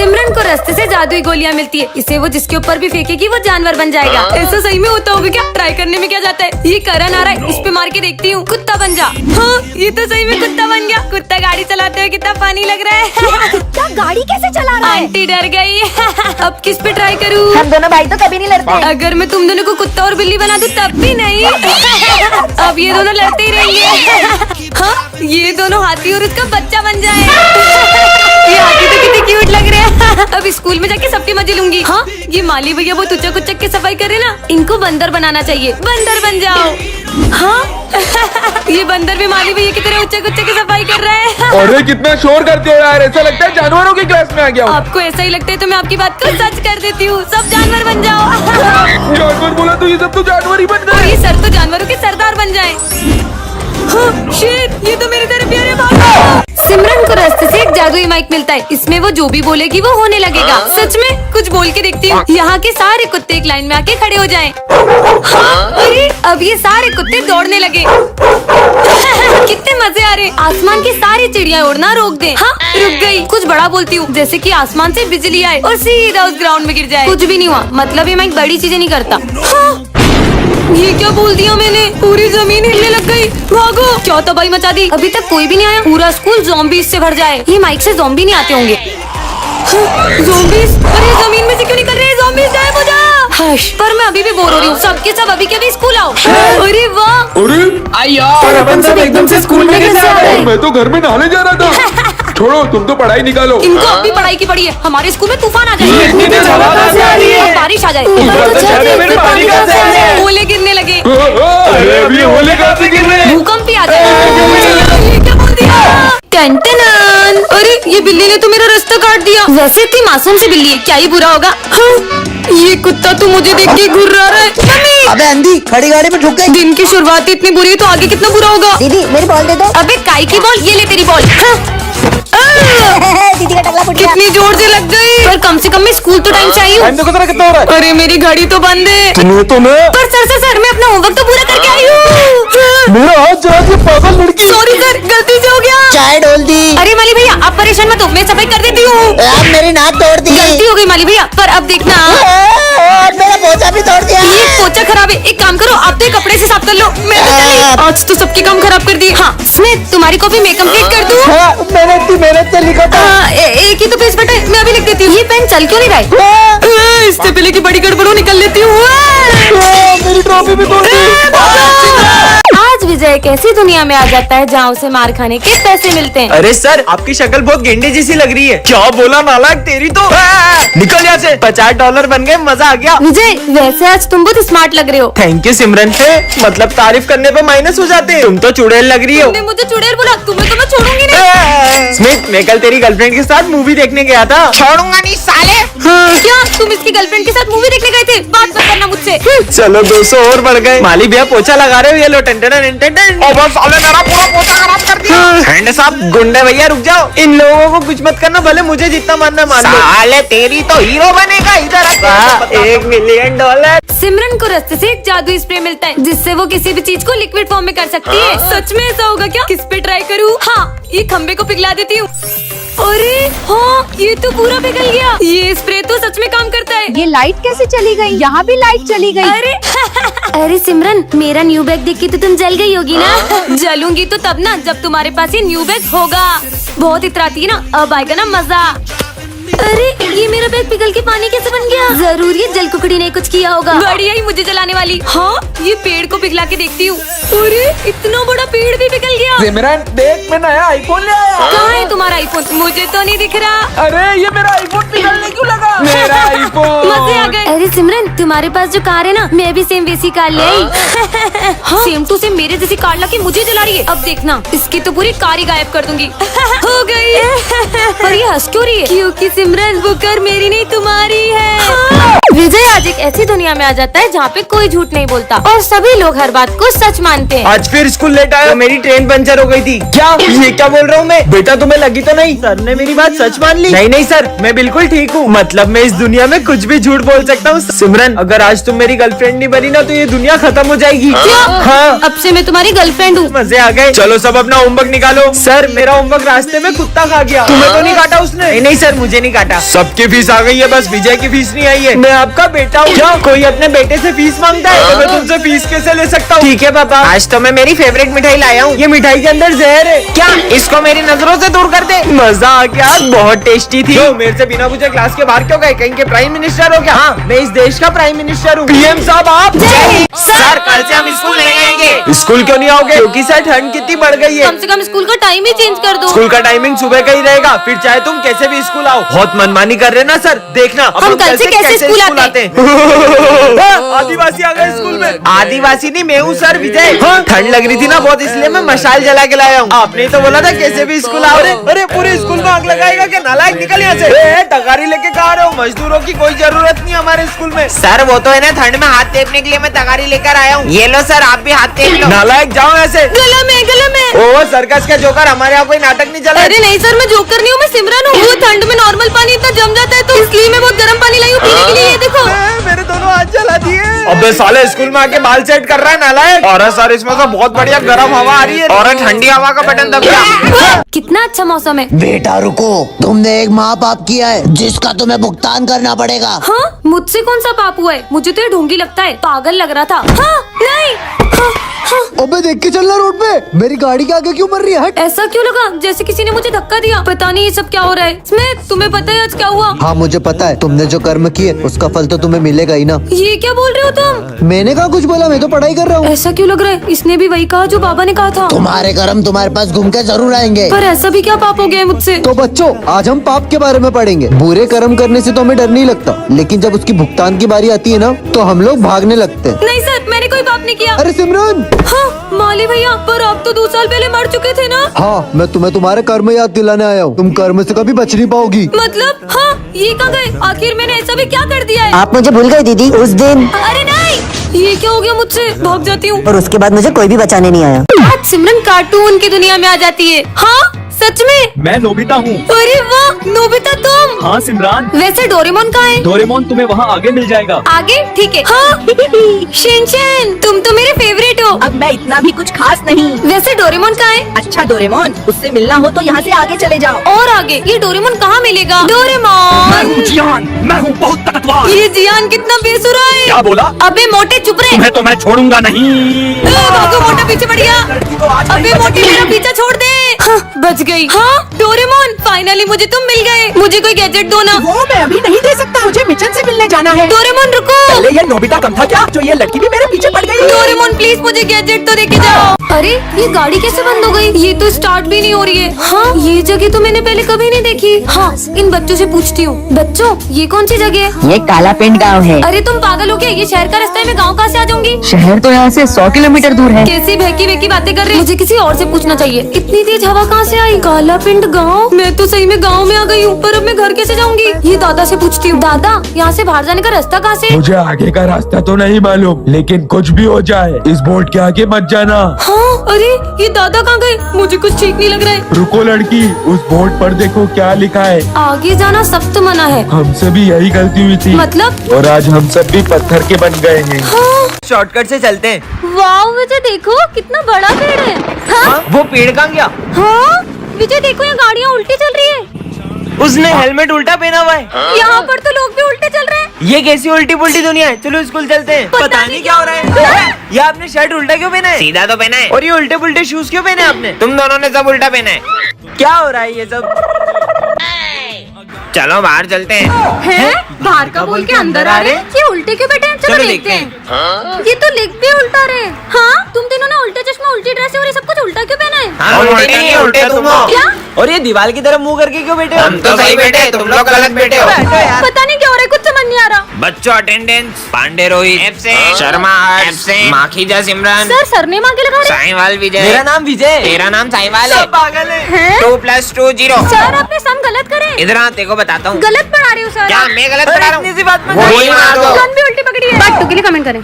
सिमरन को रास्ते से जादुई गोलियां मिलती है, इसे वो जिसके ऊपर भी फेंकेगी वो जानवर बन जाएगा। ऐसा सही में होता होगा क्या? ट्राई करने में क्या जाता है? ये करण आ रहा है, इस पे मार के देखती हूँ। कुत्ता बन जा। हाँ, ये तो सही में कुत्ता बन गया। कुत्ता गाड़ी चलाते हुए कितना पानी लग रहा है। कुत्ता गाड़ी कैसे चला रहा है? आंटी डर गई। अब किस पे ट्राई करूँ? हम दोनों भाई तो कभी नहीं लड़ते। अगर मैं तुम दोनों को कुत्ता और बिल्ली बना दूं तब भी नहीं। अब ये दोनों लड़ते ही रहेंगे। हाँ, ये दोनों हाथी और उसका बच्चा बन जाए। ये हाथी तो कितने क्यूट लग रहे हैं। अब स्कूल में जाके सबके मजे लूंगी। हाँ, ये माली भैया वो उचक उचक के सफाई कर रहे ना, इनको बंदर बनाना चाहिए। बंदर बन जाओ। हाँ, ये बंदर भी माली भैया की तरह उचक उचक के सफाई कर रहा है। अरे कितना शोर करते हो यार, ऐसा लगता है जानवरों की क्लास में आ गया हूँ। आपको ऐसा ही लगता है तो मैं आपकी बात को सच कर देती हूँ। सब जानवर बन जाओ। जानवर बोला तो ये सब तो जानवर ही बन और गए। ये सर तो जानवरों के सरदार बन जाए। हाँ, शिट, ये तो मेरी तरह प्यारे भागो। सिमरन को रास्ते से एक जादुई माइक मिलता है, इसमें वो जो भी बोलेगी वो होने लगेगा। सच में कुछ बोल के देखती हूँ। यहाँ के सारे कुत्ते एक लाइन में आके खड़े हो जाएं। हाँ, अरे अब ये सारे कुत्ते दौड़ने लगे। कितने मजे आ रहे। आसमान की सारी चिड़िया उड़ना रोक दे। हाँ, रुक गई। कुछ बड़ा बोलती हूँ, जैसे कि आसमान से बिजली आए और सीधा उस ग्राउंड में गिर जाए। कुछ भी नहीं हुआ, मतलब ये माइक बड़ी चीजें नहीं करता। हाँ, ये क्या बोल दिया मैंने? पूरी जमीन हिलने लग गई। भागो, क्या तबाही मचा दी। अभी तक कोई भी नहीं आया। पूरा स्कूल ज़ॉम्बीज़ से भर जाए। ये माइक से ज़ॉम्बी नहीं आते होंगे। ज़ॉम्बीज़? अरे जमीन में से क्यों निकल रहे हैं ज़ॉम्बीज़? गायब हो जा। हश, पर मैं अभी भी बोर हो रही हूँ। सबके सब अभी के अभी स्कूल आओ। अरे वाह, अरे अपन सब एकदम से स्कूल में कैसे आ गए? मैं तो घर में नहाने जा रहा था। छोड़ो, तुम तो पढ़ाई निकालो। इनको अब भी पढ़ाई की पड़ी है। हमारे स्कूल में तूफान आ जाए, बारिश आ जाए, ओले गिरने लगे, अरे अभी होले कहाँ से गिर रहे हैं? भूकंप भी आ जाए। ये क्या बोल दिया? टन-टन। अरे ये बिल्ली ने तो मेरा रास्ता काट दिया। वैसे इतनी मासूम सी बिल्ली है, क्या ही बुरा होगा। हाँ, ये कुत्ता तो मुझे देख के घुर्रा रहा है। मम्मी! अबे अंधी, खड़ी गाड़ी में ठुक गई। दिन की शुरुआत इतनी बुरी है तो आगे कितना बुरा होगा। दीदी मेरी बॉल दे दो। अबे काई की बॉल, ये ले तेरी बॉल। हाँ। दीदी का टकला फुट गया। कितनी जोर से लग गई। पर कम से कम मैं स्कूल तो टाइम से आई हूँ। देखो जरा कितना हो रहा है। अरे मेरी घड़ी तो बंद है। सुनो तो मैं। पर सर मैं अपना होमवर्क तो पूरा करके आई हूँ। मेरा हाथ जरा से पागल लड़की। सॉरी सर, गलती से हो गया। चाय डोल दी। अरे माली भैया आप परेशान मत हो, मैं सफाई कर देती हूँ। यार मेरी नाक तोड़ दी। गलती हो गई माली भैया, पर अब देखना। और मेरा पोछा भी तोड़ दिया। ये पोछा खराब है, एक काम करो आप तो ये कपड़े से साफ कर लो। मैं तो चली। आज तो सबके काम खराब कर दिए। हाँ स्मिथ, तुम्हारी कॉपी मैं कंप्लीट कर दूँ? मैंने इतनी मेहनत से लिखा था। एक ही तो पेज बटा है, मैं अभी लिख देती हूँ। ये पेन चल क्यों नहीं रहा है? इससे पहले की बड़ी गड़बड़ हो निकल लेती हूँ। मेरी ट्रॉफी भी तोड़ दी। आज विजय एक ऐसी दुनिया में आ जाता है जहाँ उसे मार खाने के पैसे मिलते हैं। अरे सर, आपकी शक्ल बहुत गेंडे जैसी लग रही है। क्या बोला नालायक, तेरी तो निकल यहाँ से। $50 बन गए, मजा आ गया। विजय वैसे आज तुम बहुत स्मार्ट लग रहे हो। थैंक यू सिमरन से, मतलब तारीफ करने पे माइनस हो जाते हैं। तुम तो चुड़ैल लग रही हो। तुमने मुझे चुड़ैल बोला, तुम्हें तो मैं छोड़ूंगी नहीं। स्मिथ, मैं कल तेरी गर्लफ्रेंड के साथ मूवी देखने गया था। छोड़ूंगा नहीं साले। क्या तुम इसकी गर्लफ्रेंड के साथ मूवी देखने गए थे? बात मत करना मुझसे। चलो 200 और बढ़ गए। माली भैया पोछा लगा रहे हो, ये लो साले मेरा पूरा पोछा खराब कर दिया। हैंड साहब, गुंडे भैया रुक जाओ। इन लोगों को कुछ मत करना, भले मुझे जितना मानना मान लो। साले तेरी तो हीरो बनेगा। इधर $1 मिलियन। सिमरन को रास्ते से एक जादुई स्प्रे मिलता है जिससे वो किसी भी चीज को लिक्विड फॉर्म में कर सकती है। सच में ऐसा होगा क्या? किस पे ट्राई करूँ? हाँ, ये खंबे को पिघला देती हूँ। अरे हाँ, ये तो पूरा पिघल गया। ये स्प्रे तो सच में काम करता है। ये लाइट कैसे चली गई? यहाँ भी लाइट चली गई। अरे सिमरन, मेरा न्यू बैग देख के तो तुम जल गई होगी ना? जलूंगी तो तब ना जब तुम्हारे पास ये न्यू बैग होगा। बहुत इतराती है ना, अब आएगा ना मजा। अरे ये मेरा बैग पिघल के पानी कैसे बन गया? जरूर ये जल कुकड़ी ने कुछ किया होगा। बढ़िया ही मुझे जलाने वाली। हाँ, ये पेड़ को पिघला के देखती हूँ। अरे इतना बड़ा पेड़ भी पिघल गया। सिमरन देख, मैं नया आईफोन ले आया। कहाँ है तुम्हारा आईफोन? मुझे तो नहीं दिख रहा। अरे ये मेरा आईफोन पिघलने क्यों लगा? मेरा आईफोन। मजे आ गए। अरे सिमरन, तुम्हारे पास जो कार है ना, मैं भी सेम वैसी कार ले आई। हाँ? सेम टू सेम मेरे जैसी कार लाके मुझे जला रही है। अब देखना, इसकी तो पूरी कार ही गायब कर दूंगी। हो गई। पर ये हंस क्यों रही है? क्योंकि सिमरन वो कार मेरी नहीं तुम्हारी है। हाँ। विजय आज एक ऐसी दुनिया में आ जाता है जहाँ पे कोई झूठ नहीं बोलता और सभी लोग हर बात को सच मानते हैं। आज फिर स्कूल लेट आया, मेरी ट्रेन पंचर हो गई थी। क्या ये क्या बोल रहा हूँ मैं? बेटा तुम्हें लगी तो नहीं? सर ने मेरी बात सच मान ली। नहीं सर, मैं बिल्कुल ठीक हूँ। मतलब मैं इस दुनिया में कुछ भी झूठ बोल सकता हूँ। हूँ सिमरन, अगर आज तुम मेरी गर्लफ्रेंड नहीं बनी ना तो ये दुनिया खत्म हो जाएगी। हाँ, अब से मैं तुम्हारी गर्लफ्रेंड हूँ। मजे आ गए। चलो सब अपना होमवर्क निकालो। सर मेरा होमवर्क रास्ते में कुत्ता खा गया। तुम्हें तो नहीं काटा उसने? नहीं सर, मुझे नहीं काटा। सबकी फीस आ गई है, बस विजय की फीस नहीं आई है। मैं आपका बेटा हूँ। क्या कोई अपने बेटे से फीस मांगता है? तो मैं तुमसे फीस कैसे ले सकता हूँ? ठीक है पापा, आज तो मैं मेरी फेवरेट मिठाई लाया हूँ। ये मिठाई के अंदर जहर है क्या? इसको मेरी नजरों से दूर कर दे। मजा आ गया, बहुत टेस्टी थी। जो मेरे से बिना पूछे क्लास के बाहर क्यों गए? कहीं के प्राइम मिनिस्टर हो क्या? हाँ, मैं इस देश का प्राइम मिनिस्टर हूँ। पीएम साहब आप? सर कल से हम स्कूल नहीं आएंगे। स्कूल क्यों नहीं आओगे? क्योंकि सर ठंड कितनी बढ़ गई है। कम से कम स्कूल का टाइम ही चेंज कर दो। स्कूल का टाइमिंग सुबह का ही रहेगा, फिर चाहे तुम कैसे भी स्कूल आओ। बहुत मनमानी कर रहे ना सर, देखना अब हम कल से कैसे स्कूल आते हैं। आदिवासी आ गए स्कूल में। आदिवासी नहीं, मैं हूँ सर विजय। ठंड लग रही थी ना बहुत, इसलिए मैं मशाल जला के लाया हूँ। आपने तो बोला था कैसे भी स्कूल आओ। अरे पूरे स्कूल में आग लगाएगा क्या? नालायक, निकल यहाँ से। तगारी लेके कहा रहे हो? मजदूरों की कोई जरूरत नहीं हमारे स्कूल में। सर वो तो है ना, ठंड में हाथ टेपने के लिए मैं तगारी लेकर आया हूँ। ये लो सर, आप भी हाथ टेप लो। नालायक, जाओ ऐसे। गला में ओ सर्कस का जोकर, हमारे यहाँ कोई नाटक नहीं चला। अरे नहीं सर, मैं जोकर नहीं हूँ, मैं सिमरन हूँ। वो ठंड में नॉर्मल पानी इतना जम जाता है तो इसलिए मैं बहुत गर्म पानी लाई हूँ पीने के लिए। ये देखो मेरे दोनों हाथ जला दिए। अबे साले, स्कूल में आके बाल सेट कर रहा है नालायक। और सर इसमें तो बहुत बढ़िया गर्म हवा आ रही है और ठंडी हवा का बटन दब गया। कितना अच्छा मौसम है। बेटा रुको, तुमने एक माँ बाप किया है जिसका तुम्हें भुगतान करना पड़ेगा। हाँ, मुझसे कौन सा पाप हुआ है? मुझे तो ये ढोंगी लगता है, पागल लग रहा था। हाँ, नहीं। हाँ, अबे देख के चलना रोड पे, मेरी गाड़ी के आगे क्यों मर रही है? हट। ऐसा क्यों लगा जैसे किसी ने मुझे धक्का दिया? पता नहीं ये सब क्या हो रहा है। स्मिथ, तुम्हें पता है आज क्या हुआ? हाँ मुझे पता है, तुमने जो कर्म किए उसका फल तो तुम्हें मिलेगा ही ना। ये क्या बोल रहे हो तुम? मैंने कहा कुछ बोला? मैं तो पढ़ाई कर रहा हूँ। ऐसा क्यों लग रहा है? इसने भी वही कहा जो बाबा ने कहा था। तुम्हारे कर्म तुम्हारे पास घूम के जरूर आएंगे। पर ऐसा भी क्या पाप हो गया है मुझसे? तो बच्चों, आज हम पाप के बारे में पढ़ेंगे। बुरे कर्म करने से तो हमें डर नहीं लगता, लेकिन जब उसकी भुगतान की बारी आती है ना तो हम लोग भागने लगते हैं। नहीं सर, मैंने कोई पाप नहीं किया। अरे सिमरन। हाँ माली भैया, पर आप तो 2 साल पहले मर चुके थे ना। हाँ, मैं तुम्हें तुम्हारे कर्म याद दिलाने आया हूँ। तुम कर्म से कभी बच नहीं पाओगी। मतलब हाँ, ये कहाँ गए? आखिर मैंने ऐसा भी क्या कर दिया है? आप मुझे भूल गए दीदी उस दिन, अरे नहीं, ये क्या हो गया मुझसे? भाग जाती हूँ। और उसके बाद मुझे कोई भी बचाने नहीं आया। आज सिमरन कार्टून की दुनिया में आ जाती है। हाँ सच में? मैं नोबिता हूँ। अरे वाह, नोबिता तुम? हाँ सिमरान, वैसे डोरेमोन कहाँ है? डोरेमोन तुम्हें वहाँ आगे मिल जाएगा। आगे? ठीक है। हाँ शिनचैन, तुम तो मेरे फेवरेट हो। अब मैं इतना भी कुछ खास नहीं। वैसे डोरेमोन कहाँ है? अच्छा डोरेमोन, उससे मिलना हो तो यहाँ से आगे चले जाओ। और आगे? ये डोरेमोन कहाँ मिलेगा? डोरेमोन, जियान, मैं हूँ बहुत ताकतवर। ये जियान कितना बेसुरा है। क्या बोला? अबे मोटे चुप रहे। तुम्हें तो मैं छोड़ूंगा नहीं। भागो, मोटा पीछे बढ़ गया। अबे मोटी मेरा पीछा छोड़ दे। हाँ, बच गई। हाँ डोरेमोन, फाइनली मुझे तुम मिल गए। मुझे कोई गैजेट दो ना। वो मैं अभी नहीं दे सकता, मुझे मिशन से मिलने जाना है। डोरेमोन रुको। पहले ये नोबिता कम था क्या, जो ये लड़की भी मेरे पीछे पड़ गई? डोरेमोन प्लीज मुझे गैजेट तो देके जाओ। अरे ये गाड़ी कैसे बंद हो गई? ये तो स्टार्ट भी नहीं हो रही है। हाँ, ये जगह तो मैंने पहले कभी नहीं देखी। हाँ, इन बच्चों से पूछती हूँ। बच्चों, ये कौन सी जगह है? ये काला पिंड गाँव है। अरे तुम पागल हो क्या? ये शहर का रास्ता है, मैं गाँव कहाँ से आ जाऊंगी? शहर तो यहाँ से 100 किलोमीटर दूर है। कैसी बहकी बहकी बातें कर रहे हैं? मुझे किसी और से पूछना चाहिए। इतनी तेज हवा कहाँ से आई? काला पिंड गाँव? मैं तो सही में गाँव में आ गई हूँ, पर अब मैं घर कैसे जाऊंगी? ये दादा से पूछती हूँ। दादा, यहाँ से बाहर जाने का रास्ता कहाँ से? मुझे आगे का रास्ता तो नहीं मालूम, लेकिन कुछ भी हो जाए इस बोर्ड के आगे मत जाना। हाँ, अरे ये दादा कहाँ गए? मुझे कुछ ठीक नहीं लग रहा है। रुको लड़की, उस बोर्ड पर देखो क्या लिखा है। आगे जाना सख्त मना है। हमसे भी यही गलती हुई थी, मतलब? और आज हम सब भी पत्थर के बन गए हैं। हाँ, शॉर्टकट से चलते हैं। वाह विजय, देखो कितना बड़ा पेड़ है। हाँ, वो पेड़ कहाँ गया? हाँ विजय देखो, यहाँ गाड़ियाँ उल्टी चल रही है। उसने हेलमेट उल्टा पहना हुआ है। यहाँ पर तो लोग भी उल्टे चल रहे हैं। ये कैसी उल्टी पुल्टी दुनिया है? चलो स्कूल चलते हैं। पता नहीं क्या हो रहा है। ये आपने शर्ट उल्टा क्यों पहना है? सीधा तो पहना है। और ये उल्टे पुल्टे शूज क्यों पहने आपने? तुम दोनों ने सब उल्टा पहना है। क्या हो रहा है ये सब? चलो बाहर चलते हैं। बाहर का बोल के अंदर आ रहे हैं। ये उल्टे क्यों बैठे हैं? चलो देखते हैं। ये तो लिख भी उल्टा रहे हैं। हाँ, तुम तीनों ने उल्टे चश्मा, उल्टी ड्रेस और ये सब कुछ उल्टा क्यों पहना है? हाँ, उल्टे नहीं, उल्टे तुम हो। क्या? और ये दीवार की तरफ मुंह करके क्यों बैठे हो? हम तो सही बैठे, तुम लोग गलत बैठे हो। पता नहीं क्या हो रहा है, कुछ समझ नहीं आ रहा। बच्चों attendance. Pandey Rohit absent, Sharma absent, Makhija Simran, sir surname आगे लगा रहे हैं। साईवाल विजय। मेरा नाम विजय। तेरा नाम साईवाल है। पागल है। 2 + 2 0। सर आपने सम गलत करे। इधर आ, तेरे को बताता हूँ। गलत पढ़ा रहे हो सर। क्या मैं गलत पढ़ा रहा हूँ? इतनी सी बात में गोली मार दो। गन भी उल्टी पकड़ी है। पार्ट 2 के लिए कमेंट करें।